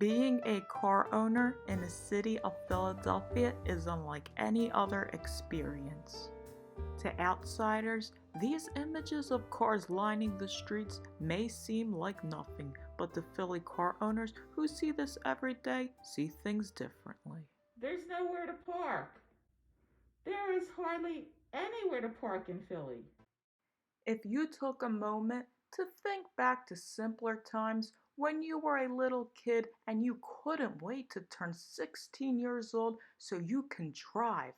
Being a car owner in the city of Philadelphia is unlike any other experience. To outsiders, these images of cars lining the streets may seem like nothing, but the Philly car owners who see this every day see things differently. There's nowhere to park. There is hardly anywhere to park in Philly. If you took a moment to think back to simpler times when you were a little kid and you couldn't wait to turn 16 years old so you can drive.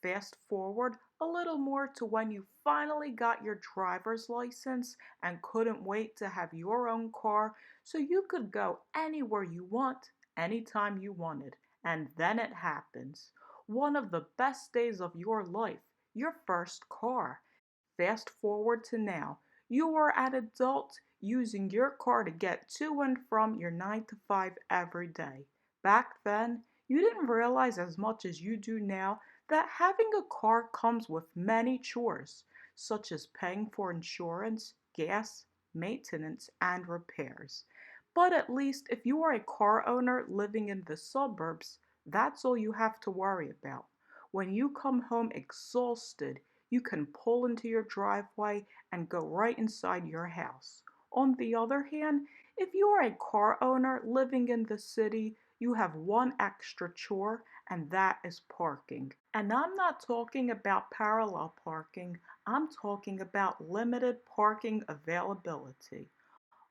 Fast forward a little more to when you finally got your driver's license and couldn't wait to have your own car so you could go anywhere you want, anytime you wanted. And then it happens. One of the best days of your life, your first car. Fast forward to now. You are an adult using your car to get to and from your 9 to 5 every day. Back then, you didn't realize as much as you do now that having a car comes with many chores, such as paying for insurance, gas, maintenance, and repairs. But at least if you are a car owner living in the suburbs, that's all you have to worry about. When you come home exhausted, you can pull into your driveway and go right inside your house. On the other hand, if you are a car owner living in the city, you have one extra chore, and that is parking. And I'm not talking about parallel parking, I'm talking about limited parking availability.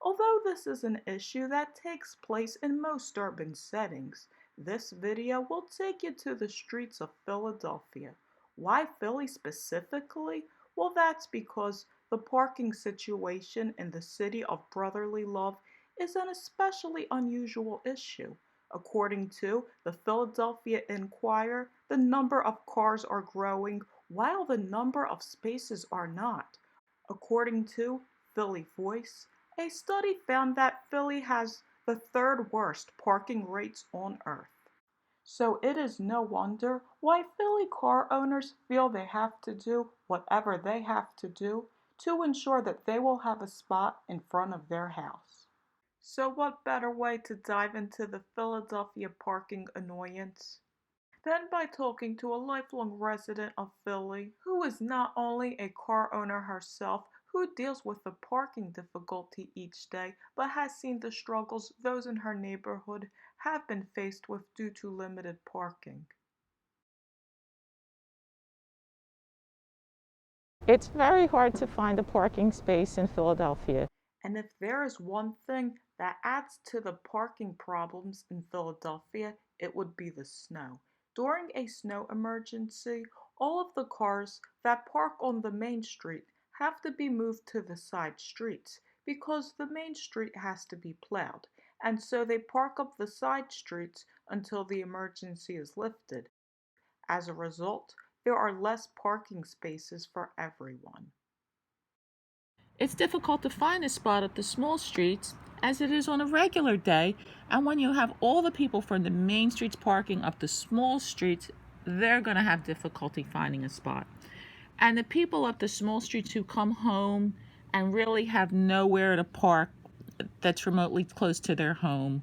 Although this is an issue that takes place in most urban settings, this video will take you to the streets of Philadelphia. Why Philly specifically? Well, that's because the parking situation in the city of brotherly love is an especially unusual issue. According to the Philadelphia Inquirer, the number of cars are growing while the number of spaces are not. According to Philly Voice, a study found that Philly has the third worst parking rates on earth. So it is no wonder why Philly car owners feel they have to do whatever they have to do to ensure that they will have a spot in front of their house. So, what better way to dive into the Philadelphia parking annoyance than by talking to a lifelong resident of Philly who is not only a car owner herself who deals with the parking difficulty each day, but has seen the struggles those in her neighborhood have been faced with due to limited parking. It's very hard to find a parking space in Philadelphia. And if there is one thing that adds to the parking problems in Philadelphia, it would be the snow. During a snow emergency, all of the cars that park on the main street have to be moved to the side streets because the main street has to be plowed, and so they park up the side streets until the emergency is lifted. As a result, there are less parking spaces for everyone. It's difficult to find a spot at the small streets as it is on a regular day, and when you have all the people from the main streets parking up the small streets, they're going to have difficulty finding a spot. And the people up the small streets who come home and really have nowhere to park that's remotely close to their home,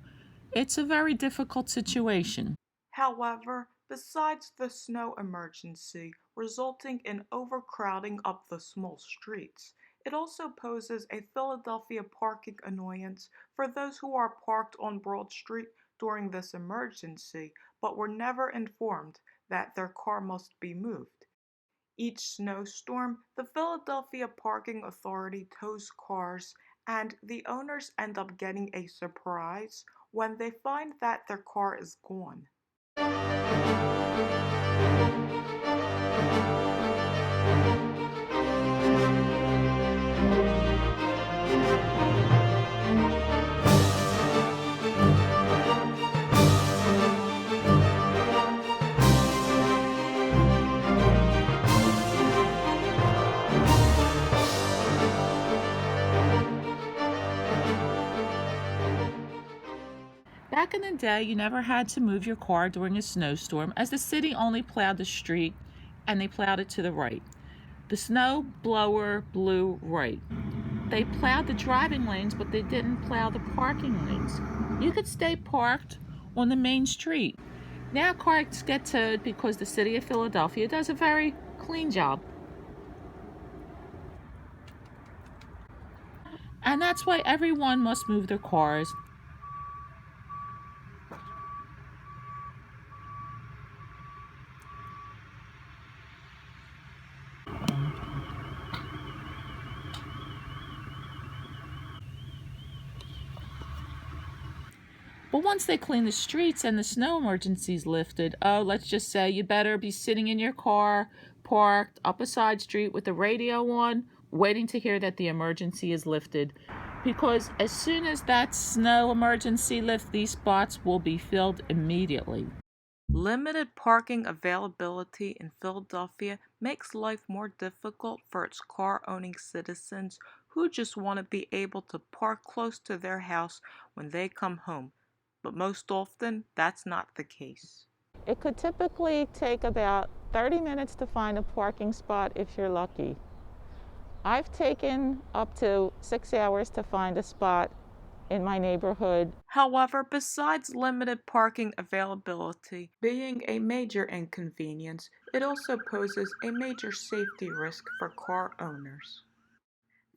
it's a very difficult situation. However, besides the snow emergency resulting in overcrowding up the small streets, it also poses a Philadelphia parking annoyance for those who are parked on Broad Street during this emergency but were never informed that their car must be moved. Each snowstorm, the Philadelphia Parking Authority tows cars, and the owners end up getting a surprise when they find that their car is gone. Back in the day, you never had to move your car during a snowstorm as the city only plowed the street and they plowed it to the right. The snow blower blew right. They plowed the driving lanes, but they didn't plow the parking lanes. You could stay parked on the main street. Now cars get towed because the city of Philadelphia does a very clean job. And that's why everyone must move their cars. But once they clean the streets and the snow emergency's lifted, oh, let's just say you better be sitting in your car, parked up a side street with the radio on, waiting to hear that the emergency is lifted. Because as soon as that snow emergency lifts, these spots will be filled immediately. Limited parking availability in Philadelphia makes life more difficult for its car-owning citizens who just want to be able to park close to their house when they come home. But most often, that's not the case. It could typically take about 30 minutes to find a parking spot if you're lucky. I've taken up to 6 hours to find a spot in my neighborhood. However, besides limited parking availability being a major inconvenience, it also poses a major safety risk for car owners.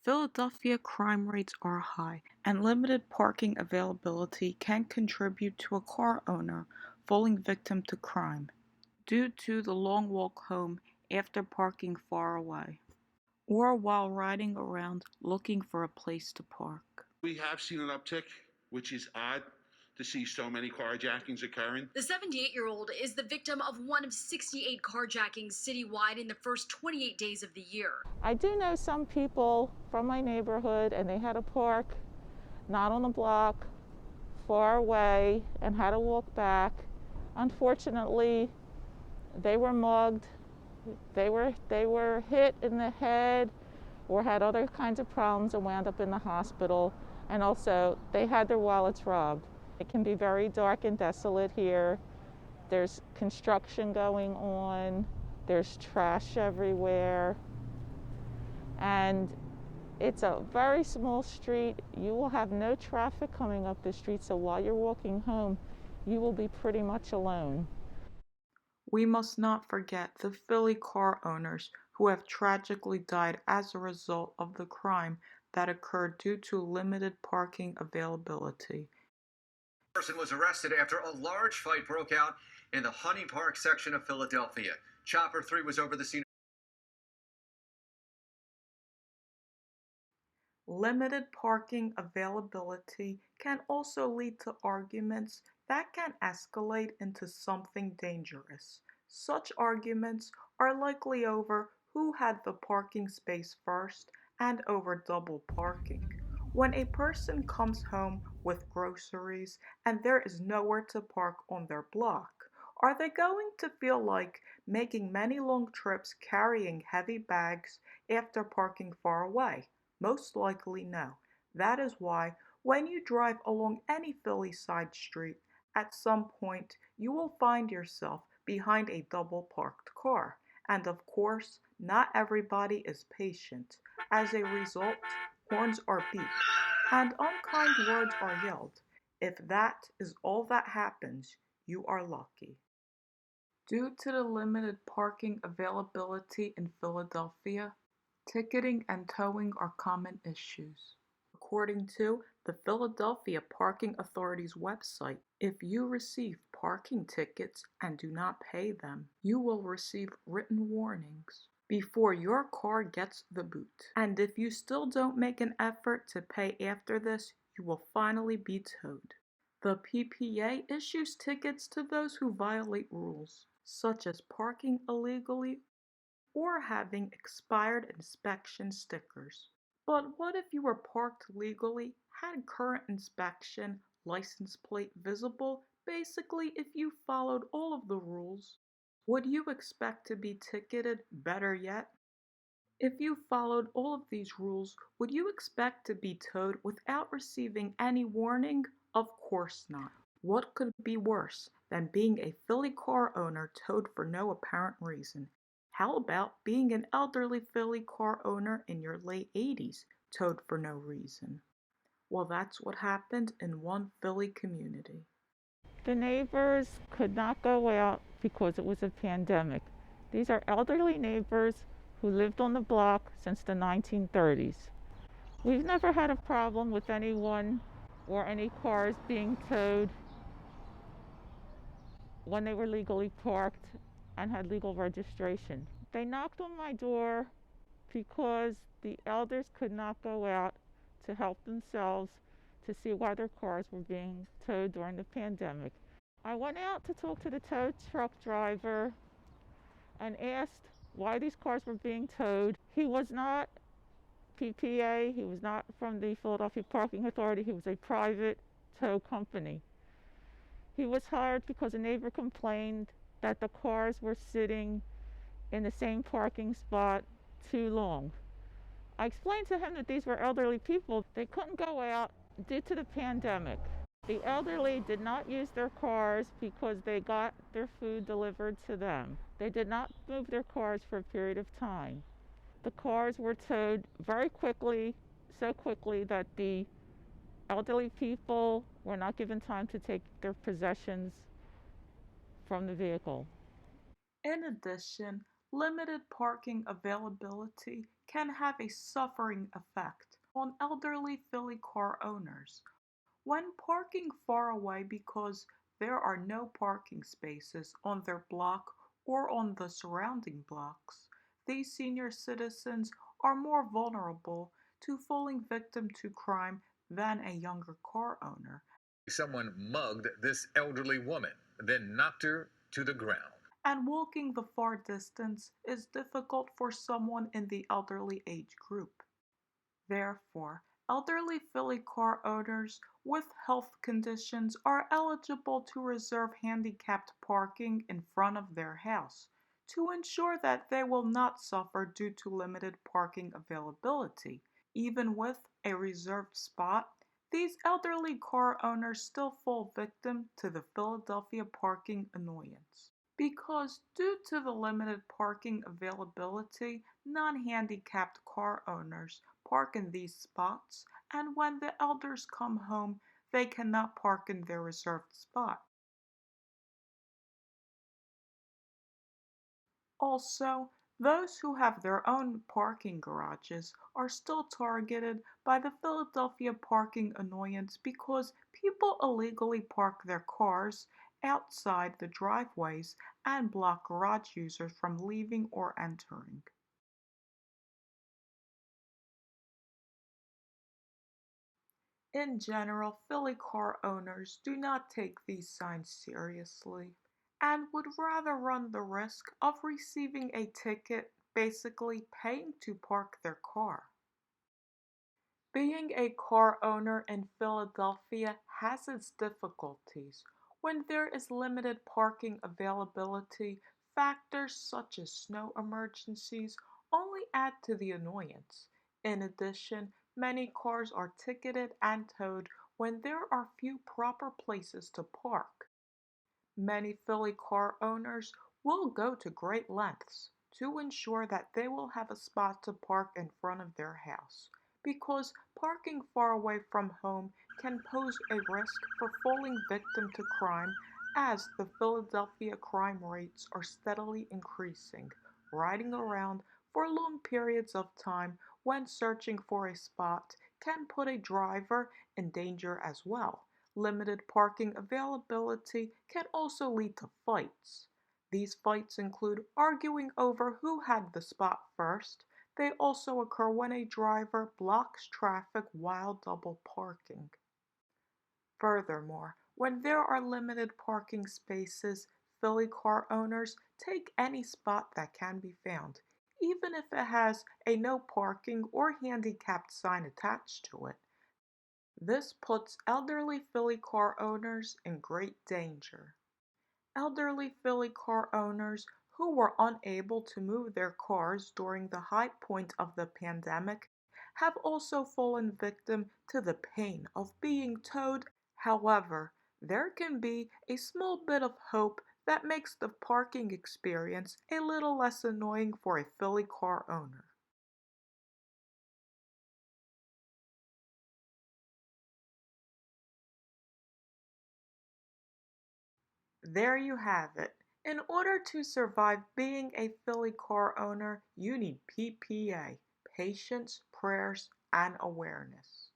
Philadelphia crime rates are high, and limited parking availability can contribute to a car owner falling victim to crime due to the long walk home after parking far away, or while riding around looking for a place to park. We have seen an uptick, which is odd to see so many carjackings occurring. The 78-year-old is the victim of one of 68 carjackings citywide in the first 28 days of the year. I do know some people from my neighborhood, and they had to park not on the block, far away, and had to walk back. Unfortunately, they were mugged. They were hit in the head or had other kinds of problems and wound up in the hospital. And also, they had their wallets robbed. It can be very dark and desolate here. There's construction going on. There's trash everywhere. And it's a very small street. You will have no traffic coming up the street, so while you're walking home, you will be pretty much alone. We must not forget the Philly car owners who have tragically died as a result of the crime that occurred due to limited parking availability. A person was arrested after a large fight broke out in the Honey Park section of Philadelphia. Chopper 3 was over the scene. Limited parking availability can also lead to arguments that can escalate into something dangerous. Such arguments are likely over who had the parking space first and over double parking. When a person comes home with groceries and there is nowhere to park on their block, are they going to feel like making many long trips carrying heavy bags after parking far away? Most likely no. That is why when you drive along any Philly side street, at some point you will find yourself behind a double parked car. And of course, not everybody is patient. As a result, horns are beeped and unkind words are yelled. If that is all that happens, you are lucky. Due to the limited parking availability in Philadelphia, ticketing and towing are common issues. According to the Philadelphia Parking Authority's website, if you receive parking tickets and do not pay them, you will receive written warnings before your car gets the boot. And if you still don't make an effort to pay after this, you will finally be towed. The PPA issues tickets to those who violate rules, such as parking illegally or having expired inspection stickers. But what if you were parked legally, had current inspection, license plate visible, basically if you followed all of the rules? Would you expect to be ticketed? Better yet, if you followed all of these rules, would you expect to be towed without receiving any warning? Of course not. What could be worse than being a Philly car owner towed for no apparent reason? How about being an elderly Philly car owner in your late 80s towed for no reason? Well, that's what happened in one Philly community. The neighbors could not go out because it was a pandemic. These are elderly neighbors who lived on the block since the 1930s. We've never had a problem with anyone or any cars being towed when they were legally parked and had legal registration. They knocked on my door because the elders could not go out to help themselves to see why their cars were being towed during the pandemic. I went out to talk to the tow truck driver and asked why these cars were being towed. He was not PPA, he was not from the Philadelphia Parking Authority, he was a private tow company. He was hired because a neighbor complained that the cars were sitting in the same parking spot too long. I explained to him that these were elderly people. They couldn't go out due to the pandemic. The elderly did not use their cars because they got their food delivered to them. They did not move their cars for a period of time. The cars were towed very quickly, so quickly that the elderly people were not given time to take their possessions from the vehicle. In addition, limited parking availability can have a suffering effect on elderly Philly car owners. When parking far away because there are no parking spaces on their block or on the surrounding blocks, these senior citizens are more vulnerable to falling victim to crime than a younger car owner. Someone mugged this elderly woman, then knocked her to the ground. And walking the far distance is difficult for someone in the elderly age group. Therefore, elderly Philly car owners with health conditions are eligible to reserve handicapped parking in front of their house to ensure that they will not suffer due to limited parking availability. Even with a reserved spot, these elderly car owners still fall victim to the Philadelphia parking annoyance. Because due to the limited parking availability, non-handicapped car owners park in these spots, and when the elders come home, they cannot park in their reserved spot. Also, those who have their own parking garages are still targeted by the Philadelphia parking annoyance because people illegally park their cars outside the driveways and block garage users from leaving or entering. In general, Philly car owners do not take these signs seriously and would rather run the risk of receiving a ticket, basically paying to park their car. Being a car owner in Philadelphia has its difficulties. When there is limited parking availability, factors such as snow emergencies only add to the annoyance. In addition, many cars are ticketed and towed when there are few proper places to park. Many Philly car owners will go to great lengths to ensure that they will have a spot to park in front of their house, because parking far away from home can pose a risk for falling victim to crime as the Philadelphia crime rates are steadily increasing. Riding around for long periods of time when searching for a spot can put a driver in danger as well. Limited parking availability can also lead to fights. These fights include arguing over who had the spot first. They also occur when a driver blocks traffic while double parking. Furthermore, when there are limited parking spaces, Philly car owners take any spot that can be found, even if it has a no parking or handicapped sign attached to it. This puts elderly Philly car owners in great danger. Elderly Philly car owners who were unable to move their cars during the high point of the pandemic have also fallen victim to the pain of being towed. However, there can be a small bit of hope that makes the parking experience a little less annoying for a Philly car owner. There you have it. In order to survive being a Philly car owner, you need PPA, patience, prayers, and awareness.